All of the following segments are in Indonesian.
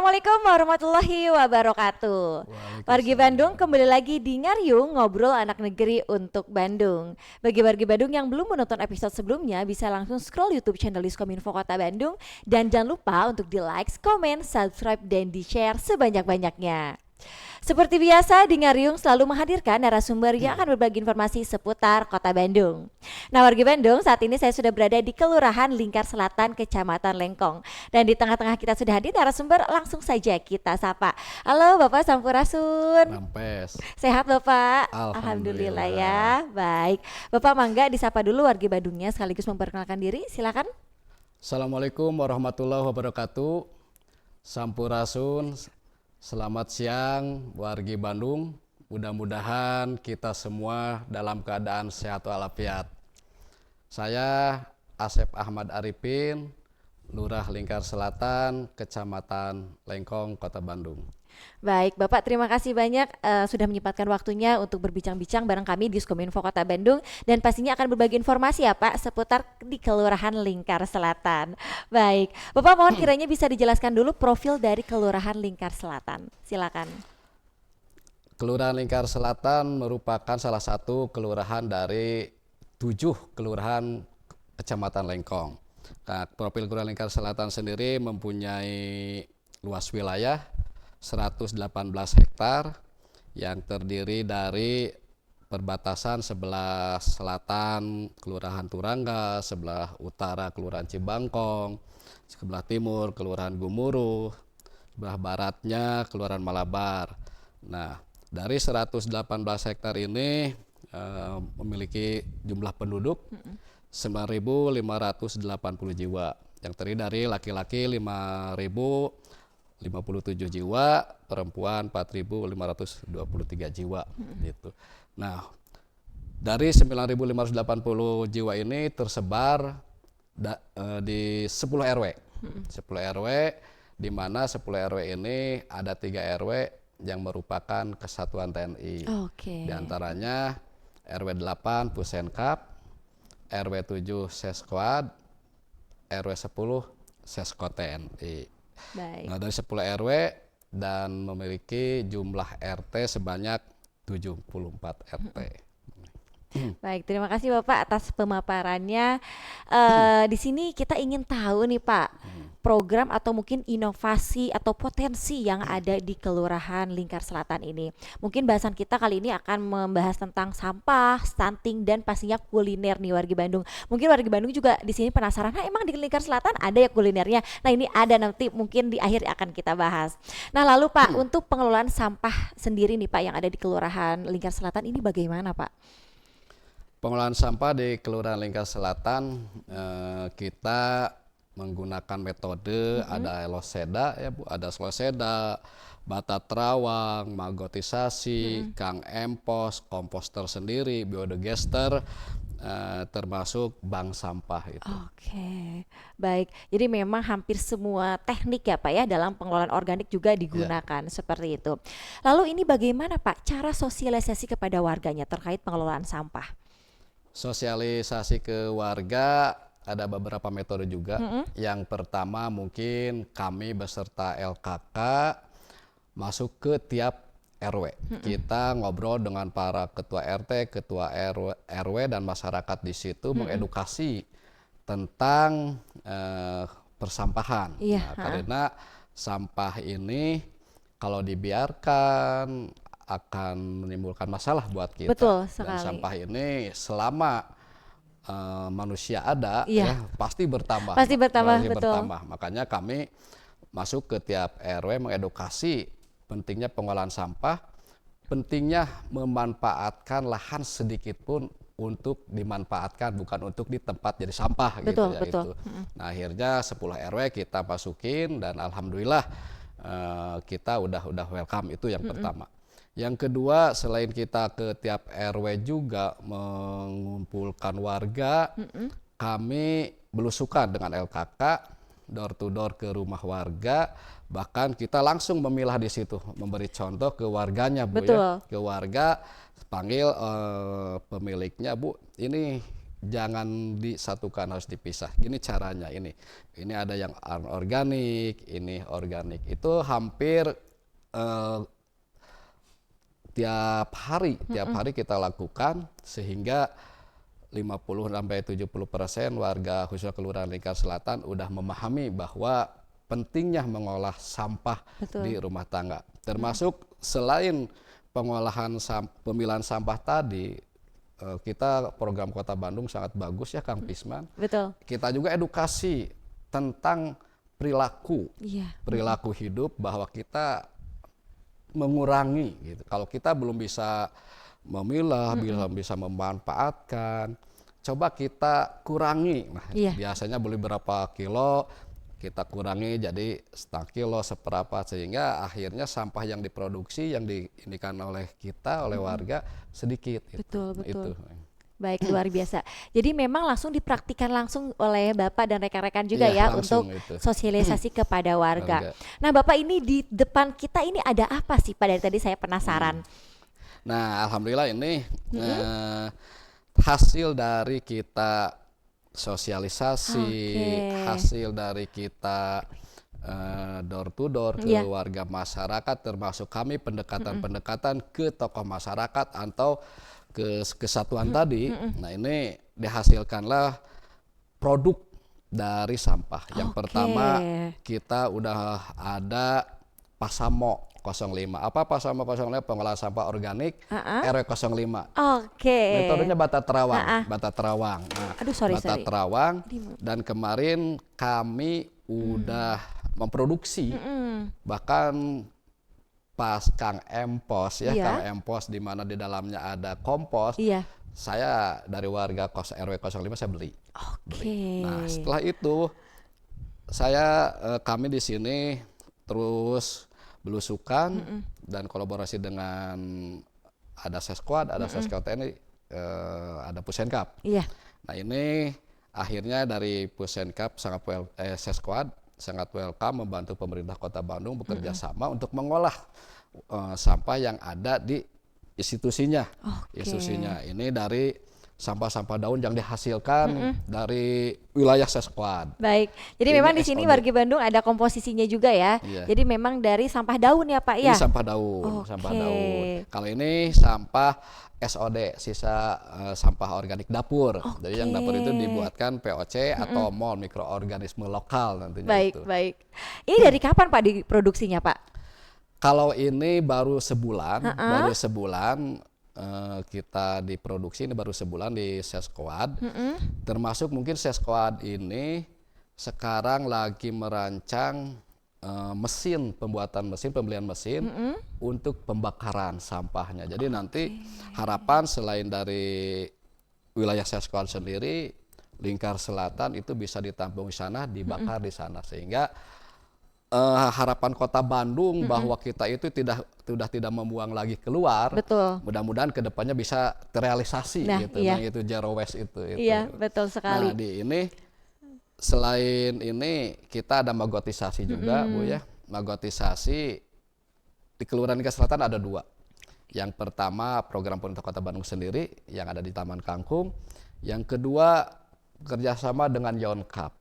Assalamualaikum warahmatullahi wabarakatuh. Wargi Bandung kembali lagi di Ngariung Ngobrol Anak Negeri untuk Bandung. Bagi wargi Bandung yang belum menonton episode sebelumnya bisa langsung scroll YouTube channel Diskominfo Kota Bandung. Dan jangan lupa untuk di like, komen, subscribe, dan di share sebanyak-banyaknya. Seperti biasa, di Ngariung selalu menghadirkan narasumber yang akan berbagi informasi seputar Kota Bandung. Nah, wargi Bandung, saat ini saya sudah berada di Kelurahan Lingkar Selatan, Kecamatan Lengkong. Dan di tengah-tengah kita sudah hadir narasumber, langsung saja kita sapa. Halo Bapak Sampurasun. Nampes. Sehat Bapak? Alhamdulillah. Ya, baik. Bapak mangga disapa dulu wargi Bandungnya sekaligus memperkenalkan diri, silakan. Assalamualaikum warahmatullahi wabarakatuh. Sampurasun. Selamat siang wargi Bandung. Mudah-mudahan kita semua dalam keadaan sehat walafiat. Saya Asep Ahmad Arifin, Lurah Lingkar Selatan, Kecamatan Lengkong, Kota Bandung. Baik, Bapak terima kasih banyak sudah menyempatkan waktunya untuk berbincang-bincang bareng kami di Diskominfo Kota Bandung dan pastinya akan berbagi informasi ya Pak seputar di Kelurahan Lingkar Selatan. Baik, Bapak mohon kiranya bisa dijelaskan dulu profil dari Kelurahan Lingkar Selatan. Silakan. Kelurahan Lingkar Selatan merupakan salah satu kelurahan dari 7 kelurahan Kecamatan Lengkong. Nah, profil Kelurahan Lingkar Selatan sendiri mempunyai luas wilayah 118 hektar yang terdiri dari perbatasan sebelah selatan Kelurahan Turangga, sebelah utara Kelurahan Cibangkong, sebelah timur Kelurahan Gumuruh, sebelah baratnya Kelurahan Malabar. Nah, dari 118 hektar ini memiliki jumlah penduduk 9.580 jiwa yang terdiri dari laki-laki 5.057 jiwa, perempuan 4.523 jiwa gitu. Nah, dari 9.580 jiwa ini tersebar di 10 RW. 10 RW di mana 10 RW ini ada 3 RW yang merupakan kesatuan TNI. Di antaranya RW 8 Pusenkap, RW 7 Sesquad, RW 10 Sesko TNI. Baik. Nah, dari 10 RW dan memiliki jumlah RT sebanyak 74 RT. Baik, terima kasih Bapak atas pemaparannya. Di sini kita ingin tahu nih Pak, program atau mungkin inovasi atau potensi yang ada di Kelurahan Lingkar Selatan ini. Mungkin bahasan kita kali ini akan membahas tentang sampah, stunting, dan pastinya kuliner nih wargi Bandung. Mungkin wargi Bandung juga di sini penasaran, nah emang di Lingkar Selatan ada ya kulinernya? Nah ini ada, nanti mungkin di akhir akan kita bahas. Nah lalu Pak, untuk pengelolaan sampah sendiri nih Pak yang ada di Kelurahan Lingkar Selatan ini bagaimana Pak? Pengelolaan sampah di Kelurahan Lingkar Selatan kita menggunakan metode ada eloseda ya Bu, ada sloseda, bata terawang, magotisasi, kang empos, komposter sendiri, biodigester, termasuk bank sampah itu. Oke, baik. Jadi memang hampir semua teknik ya Pak ya dalam pengelolaan organik juga digunakan seperti itu. Lalu ini bagaimana Pak cara sosialisasi kepada warganya terkait pengelolaan sampah? Sosialisasi ke warga ada beberapa metode juga. Yang pertama mungkin kami beserta LKK masuk ke tiap RW. Kita ngobrol dengan para ketua RT, ketua RW dan masyarakat di situ mengedukasi tentang persampahan. Nah, karena sampah ini kalau dibiarkan akan menimbulkan masalah buat kita. Betul sekali. Dan sampah ini selama manusia ada ya pasti bertambah. Pasti bertambah, betul. Makanya kami masuk ke tiap RW mengedukasi pentingnya pengolahan sampah, pentingnya memanfaatkan lahan sedikit pun untuk dimanfaatkan, bukan untuk di tempat jadi sampah. Betul, gitu ya. betul. Nah, akhirnya 10 RW kita masukin dan alhamdulillah kita udah welcome, itu yang pertama. Yang kedua, selain kita ke tiap RW juga mengumpulkan warga, kami belusukan dengan LKK, door to door ke rumah warga, bahkan kita langsung memilah di situ, memberi contoh ke warganya Bu. Betul. Ya, ke warga, panggil pemiliknya Bu, ini jangan disatukan, harus dipisah. Gini caranya ini ada yang anorganik, ini organik. Itu hampir tiap hari kita lakukan, sehingga 50-70% warga khususnya Kelurahan Lingkar Selatan udah memahami bahwa pentingnya mengolah sampah di rumah tangga. Termasuk selain pemilahan sampah tadi, kita program Kota Bandung sangat bagus ya Kang Pisman. Betul. Kita juga edukasi tentang perilaku hidup, bahwa kita mengurangi gitu. Kalau kita belum bisa memilah, belum bisa memanfaatkan, coba kita kurangi. Nah, biasanya beli berapa kilo, kita kurangi jadi setengah kilo, seberapa, sehingga akhirnya sampah yang diproduksi, yang diinikan oleh kita, oleh warga sedikit. Betul. Itu. Baik, luar biasa. Jadi memang langsung dipraktikkan langsung oleh Bapak dan rekan-rekan juga ya untuk sosialisasi kepada warga. Nah, Bapak, ini di depan kita ini ada apa sih Pak? Dari tadi saya penasaran. Nah, alhamdulillah ini hasil dari kita sosialisasi, hasil dari kita door to door ke warga masyarakat, termasuk kami pendekatan ke tokoh masyarakat atau ke kesatuan tadi. Nah, ini dihasilkanlah produk dari sampah. Yang pertama, kita udah ada Pasamo 05. Apa Pasamo 05? Pengolahan sampah organik RW 05. Metodenya bata terawang. Nah, bata terawang. Dan kemarin kami udah memproduksi, bahkan pas Kang Empos ya, Kang Empos di mana di dalamnya ada kompos. Saya dari warga RW 05 saya beli. Nah, setelah itu kami di sini terus belusukan dan kolaborasi dengan ada Sesquad, ada Sesquad TNI, ada Pusenkap. Nah, ini akhirnya dari Pusenkap Sesquad sangat welcome membantu pemerintah Kota Bandung bekerja sama untuk mengolah sampah yang ada di institusinya. Institusinya ini dari sampah-sampah daun yang dihasilkan dari wilayah Sesquad. Baik. Jadi memang di sini warga Bandung ada komposisinya juga ya. Jadi memang dari sampah daun ya Pak ya. Ini sampah daun, sampah daun. Kalau ini sampah SOD, sisa sampah organik dapur. Jadi yang dapur itu dibuatkan POC atau MOL, mikroorganisme lokal nantinya. Baik. Ini dari kapan Pak diproduksinya Pak? Kalau ini baru sebulan, kita diproduksi ini baru sebulan di Sesquad. Termasuk mungkin Sesquad ini sekarang lagi merancang pembelian mesin untuk pembakaran sampahnya. Jadi nanti harapan selain dari wilayah Sesquad sendiri, Lingkar Selatan itu bisa ditampung di sana, dibakar di sana, sehingga harapan Kota Bandung bahwa kita itu tidak membuang lagi keluar. Mudah-mudahan kedepannya bisa terrealisasi gitu. Nah, itu zero waste itu. Iya, betul sekali. Nah, selain ini kita ada magotisasi juga, Bu ya. Magotisasi di Kelurahan Lingkar Selatan ada 2. Yang pertama program pemerintah Kota Bandung sendiri yang ada di Taman Kangkung. Yang kedua kerjasama dengan Yonkap.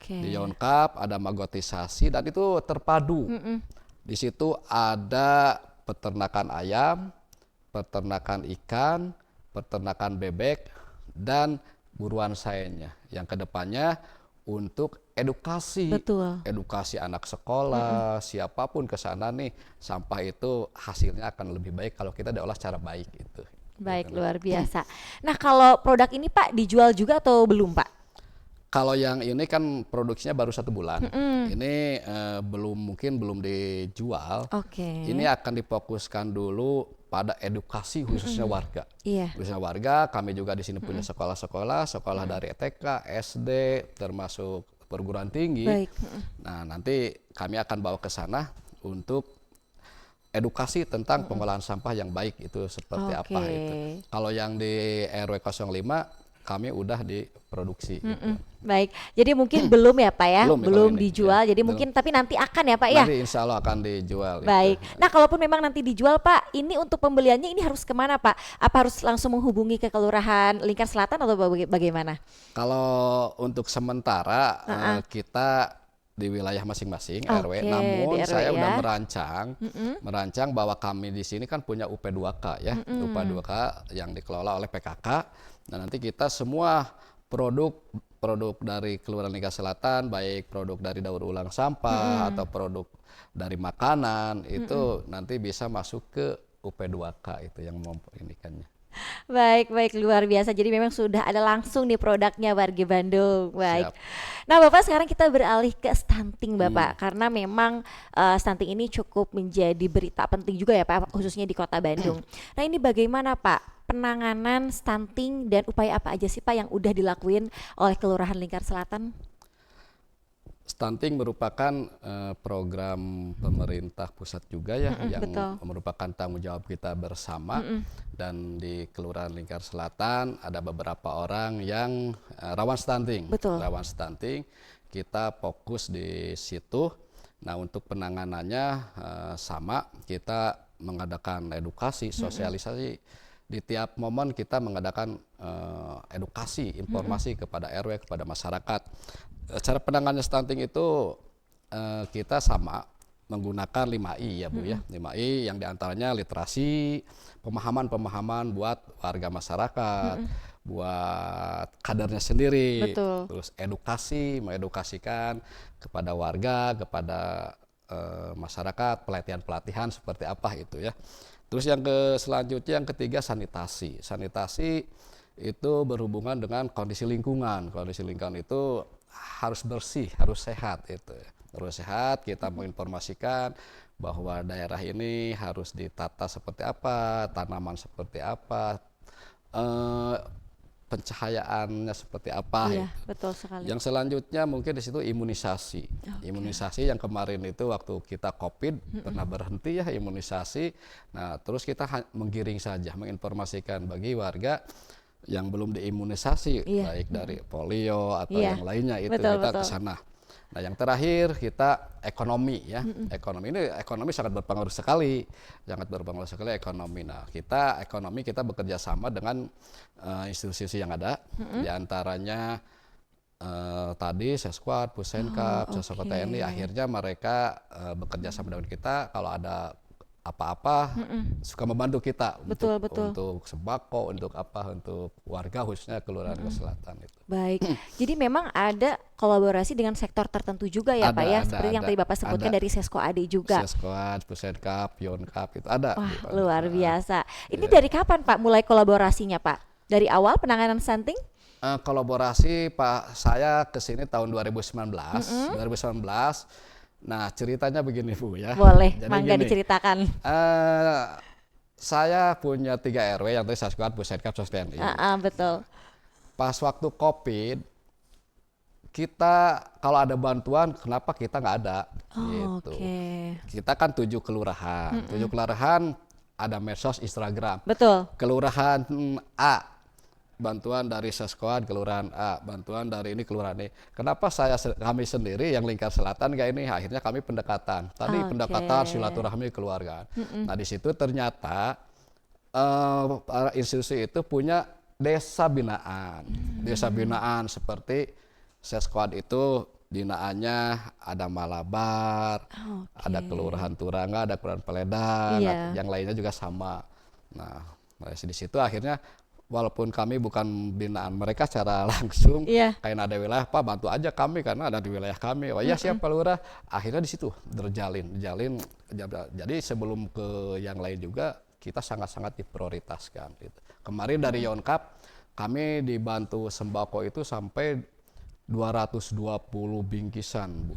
Di Yonkap ada magotisasi dan itu terpadu. Di situ ada peternakan ayam, peternakan ikan, peternakan bebek, dan buruan sayanya. Yang kedepannya untuk edukasi anak sekolah, siapapun ke sana nih, sampah itu hasilnya akan lebih baik kalau kita diolah secara baik itu. Baik, luar biasa. Nah, kalau produk ini Pak dijual juga atau belum Pak? Kalau yang ini kan produksinya baru 1 bulan. Ini mungkin belum dijual. Ini akan difokuskan dulu pada edukasi khususnya warga. Khususnya warga, kami juga di sini punya sekolah dari TK, SD, termasuk perguruan tinggi. Nah, nanti kami akan bawa ke sana untuk edukasi tentang pengolahan sampah yang baik itu seperti apa itu. Kalau yang di RW 05 kami udah diproduksi. Gitu. Baik, jadi mungkin belum ya Pak ya, Belum ya kalau belum ini, dijual, ya, jadi belum. mungkin tapi nanti akan ya Pak ya. Nanti insya Allah akan dijual. Baik, Itu. nah kalaupun memang nanti dijual Pak, ini untuk pembeliannya ini harus kemana Pak? Apa harus langsung menghubungi ke Kelurahan Lingkar Selatan atau bagaimana? Kalau untuk sementara kita di wilayah masing-masing Oke, RW, namun di RW saya udah ya. merancang bahwa kami di sini kan punya UP2K ya, UP2K yang dikelola oleh PKK. Nah, nanti kita semua produk dari Kelurahan Lingkar Selatan, baik produk dari daur ulang sampah atau produk dari makanan itu nanti bisa masuk ke UP2K itu yang memperinikannya. Baik, baik, luar biasa. Jadi memang sudah ada langsung nih produknya wargi Bandung. Baik. Siap. Nah, Bapak sekarang kita beralih ke stunting, Bapak, karena memang stunting ini cukup menjadi berita penting juga ya, Pak, khususnya di Kota Bandung. Nah, ini bagaimana, Pak, penanganan stunting dan upaya apa aja sih, Pak, yang udah dilakuin oleh Kelurahan Lingkar Selatan? Stunting merupakan program pemerintah pusat juga ya, yang betul. merupakan tanggung jawab kita bersama. Dan di Kelurahan Lingkar Selatan ada beberapa orang yang rawan stunting. Betul. Rawan stunting, kita fokus di situ. Nah, untuk penanganannya sama, kita mengadakan edukasi, sosialisasi. Di tiap momen kita mengadakan edukasi, informasi kepada RW, kepada masyarakat. Cara penanganan stunting itu kita sama menggunakan 5I ya Bu ya. 5I yang diantaranya literasi, pemahaman-pemahaman buat warga masyarakat, buat kadernya sendiri. Betul. Terus edukasi, mengedukasikan kepada warga, kepada masyarakat, pelatihan-pelatihan seperti apa itu ya. Terus selanjutnya yang ketiga sanitasi. Sanitasi itu berhubungan dengan kondisi lingkungan. Kondisi lingkungan itu harus bersih, harus sehat itu. Harus sehat, kita menginformasikan bahwa daerah ini harus ditata seperti apa, tanaman seperti apa, pencahayaannya seperti apa. Iya, betul sekali. Yang selanjutnya mungkin di situ imunisasi. Imunisasi yang kemarin itu waktu kita COVID pernah berhenti ya imunisasi. Nah, terus kita menggiring saja, menginformasikan bagi warga yang belum diimunisasi, baik dari polio atau yang lainnya itu betul, kita betul. ke sana. Nah, yang terakhir kita ekonomi ya. Ekonomi sangat berpengaruh sekali. Sangat berpengaruh sekali ekonomi. Nah, kita bekerja sama dengan institusi yang ada, di antaranya tadi Sesquad, Pusenkap, Sesquad TNI, akhirnya mereka bekerja sama dengan kita kalau ada apa-apa suka membantu kita Betul. untuk sembako, untuk warga khususnya Kelurahan Selatan itu. Baik, jadi memang ada kolaborasi dengan sektor tertentu juga ya Pak ya, seperti yang tadi Bapak sebutkan dari Sesko AD juga. Sesquad, Pusenkap, Pionkap itu ada. Wah, luar biasa. Ini dari kapan Pak mulai kolaborasinya Pak? Dari awal penanganan stunting? Kolaborasi Pak, saya kesini tahun 2019. Nah, ceritanya begini Bu ya. Boleh, Jadi mangga gini, diceritakan. saya punya 3 RW yang tadi Sesquad, Pusenkap, Sesquad TNI. Betul. Pas waktu COVID, kita kalau ada bantuan, kenapa kita nggak ada? Gitu. Kita kan 7 kelurahan. 7 kelurahan ada medsos, Instagram. Betul. Kelurahan A, bantuan dari Sesquad, kelurahan A, bantuan dari ini kelurahan ini. Kenapa kami sendiri yang Lingkar Selatan kayak ini? Akhirnya kami pendekatan. Tadi pendekatan silaturahmi keluarga. Nah, di situ ternyata para institusi itu punya desa binaan. Desa binaan seperti Sesquad itu binaannya ada Malabar, ada Kelurahan Turangga, ada Kelurahan Peledan, yang lainnya juga sama. Nah, di situ akhirnya walaupun kami bukan binaan mereka secara langsung, kayak ada wilayah Pak bantu aja kami karena ada di wilayah kami. Oh iya siap Pak Lurah. Akhirnya di situ terjalin. Jadi sebelum ke yang lain juga kita sangat-sangat diprioritaskan. Gitu. Kemarin dari Yonkap kami dibantu sembako itu sampai 220 bingkisan Bu.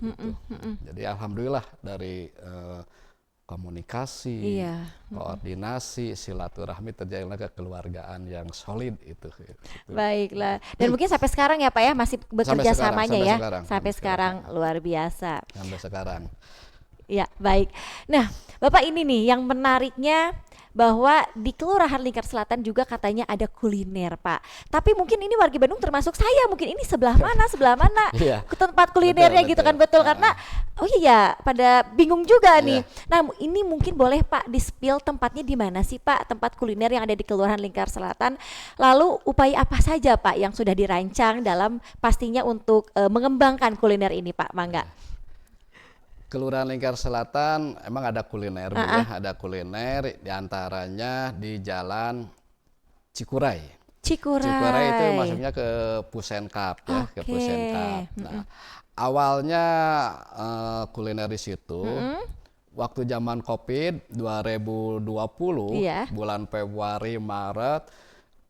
Jadi alhamdulillah dari komunikasi, koordinasi, silaturahmi terjalin kekeluargaan yang solid itu. Baiklah. Dan mungkin sampai sekarang ya Pak ya masih bekerja samanya ya. Sampai sekarang luar biasa. Sampai sekarang. Ya, baik. Nah, Bapak ini nih yang menariknya bahwa di Kelurahan Lingkar Selatan juga katanya ada kuliner, Pak. Tapi mungkin ini warga Bandung termasuk saya, mungkin ini sebelah mana Iya. ke tempat kulinernya Betul, gitu kan, betul. betul karena oh iya pada bingung juga nih. Iya. Nah, ini mungkin boleh Pak di-spill tempatnya di mana sih Pak, tempat kuliner yang ada di Kelurahan Lingkar Selatan. Lalu upaya apa saja Pak yang sudah dirancang dalam pastinya untuk mengembangkan kuliner ini Pak, Mangga. Kelurahan Lingkar Selatan emang ada kuliner, Bu, ya. Ada kuliner diantaranya di Jalan Cikuray. Cikuray itu masuknya ke Pusenkap ya, ke Oke. Pusenkap. Nah, awalnya kuliner di situ waktu zaman Covid 2020 Iya. bulan Februari Maret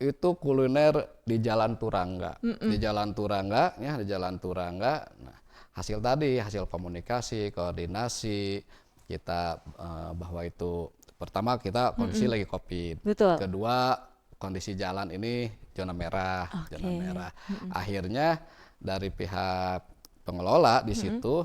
itu kuliner di Jalan Turangga. Di Jalan Turangga ya, di Jalan Turangga. Nah, hasil komunikasi, koordinasi kita bahwa itu pertama kita kondisi lagi Covid. Betul. Kedua kondisi jalan ini zona merah, Oke. zona merah. Akhirnya dari pihak pengelola di situ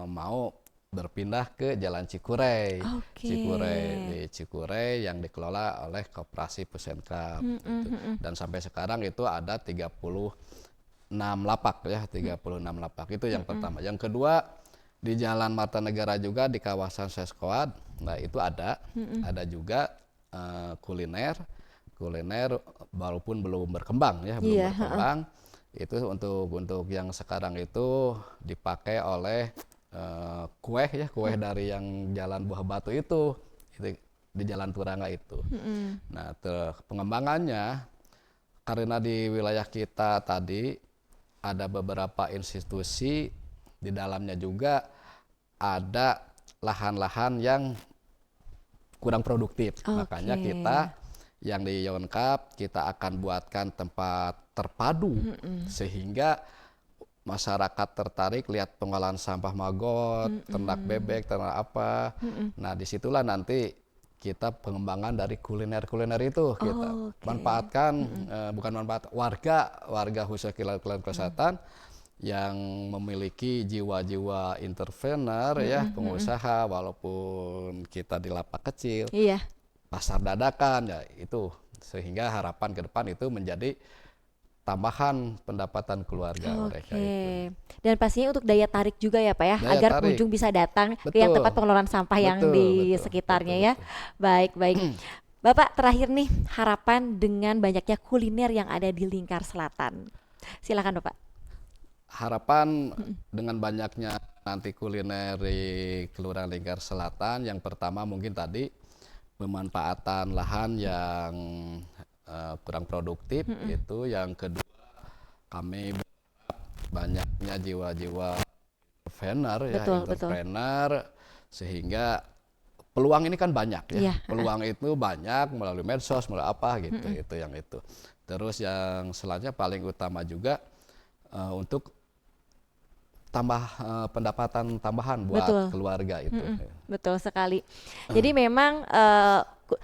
mau berpindah ke Jalan Cikuray. Oke. Di Cikuray yang dikelola oleh Koperasi Pusenkap. Gitu. Dan sampai sekarang itu ada 36 lapak ya, 36 lapak itu yang pertama. Yang kedua di Jalan Martanegara juga di kawasan Seskoad. Nah, itu ada juga kuliner walaupun belum berkembang ya, belum berkembang. Itu untuk yang sekarang itu dipakai oleh kue dari yang Jalan Buah Batu itu di Jalan Turangga itu. Nah, pengembangannya karena di wilayah kita tadi ada beberapa institusi, di dalamnya juga ada lahan-lahan yang kurang produktif. Makanya kita yang di Yonkap kita akan buatkan tempat terpadu sehingga masyarakat tertarik lihat pengolahan sampah maggot, ternak bebek, ternak apa. Nah, disitulah nanti kita pengembangan dari kuliner itu kita manfaatkan, bukan manfaat warga khususnya Kelurahan Selatan yang memiliki jiwa-jiwa entrepreneur ya, pengusaha walaupun kita di lapak kecil, pasar dadakan ya itu, sehingga harapan ke depan itu menjadi tambahan pendapatan keluarga mereka itu. Dan pastinya untuk daya tarik juga ya Pak ya, Daya agar tarik. pengunjung bisa datang ke yang tempat pengelolaan sampah yang di sekitarnya ya. Baik. Bapak terakhir nih, harapan dengan banyaknya kuliner yang ada di Lingkar Selatan. Silakan Bapak. Harapan dengan banyaknya nanti kuliner di Kelurahan Lingkar Selatan, yang pertama mungkin tadi pemanfaatan lahan yang kurang produktif itu. Yang kedua kami banyaknya jiwa-jiwa entrepreneur sehingga peluang ini kan banyak ya. Peluang itu banyak melalui medsos, melalui apa gitu. Itu yang itu. Terus yang selanjutnya paling utama juga untuk pendapatan tambahan buat keluarga itu. Betul sekali. Jadi memang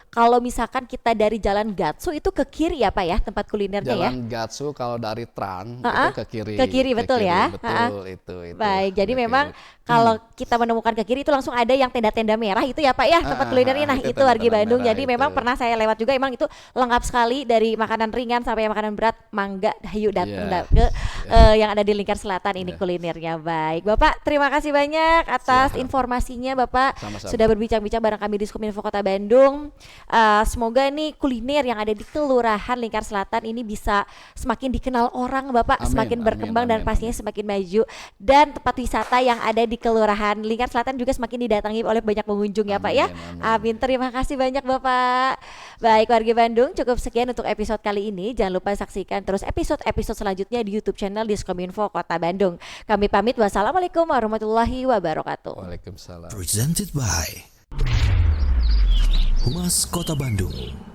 kalau misalkan kita dari Jalan Gatsu itu ke kiri ya Pak ya, tempat kulinernya ya. Jalan Gatsu kalau dari Tran itu ke kiri. Ke kiri betul ya. Betul itu. Baik, jadi memang kalau kita menemukan ke kiri itu langsung ada yang tenda-tenda merah itu ya Pak ya, tempat kulinernya. Nah, itu wargi Bandung. Jadi memang pernah saya lewat juga, emang itu lengkap sekali dari makanan ringan sampai makanan berat. Mangga, hayu datang ke yang ada di Lingkar Selatan ini kulinernya. Baik, Bapak terima kasih banyak atas informasinya Bapak. Sama-sama. Sudah berbincang-bincang bareng kami di Diskominfo Kota Bandung. Semoga nih kuliner yang ada di Kelurahan Lingkar Selatan ini bisa semakin dikenal orang Bapak, semakin berkembang dan pastinya semakin maju, dan tempat wisata yang ada di Kelurahan Lingkar Selatan juga semakin didatangi oleh banyak pengunjung ya Pak ya. Amin. Terima kasih banyak Bapak. Baik warga Bandung, cukup sekian untuk episode kali ini. Jangan lupa saksikan terus episode-episode selanjutnya di YouTube channel Diskominfo Kota Bandung. Kami pamit, wassalamualaikum warahmatullahi wabarakatuh. Waalaikumsalam. Presented by Humas Kota Bandung.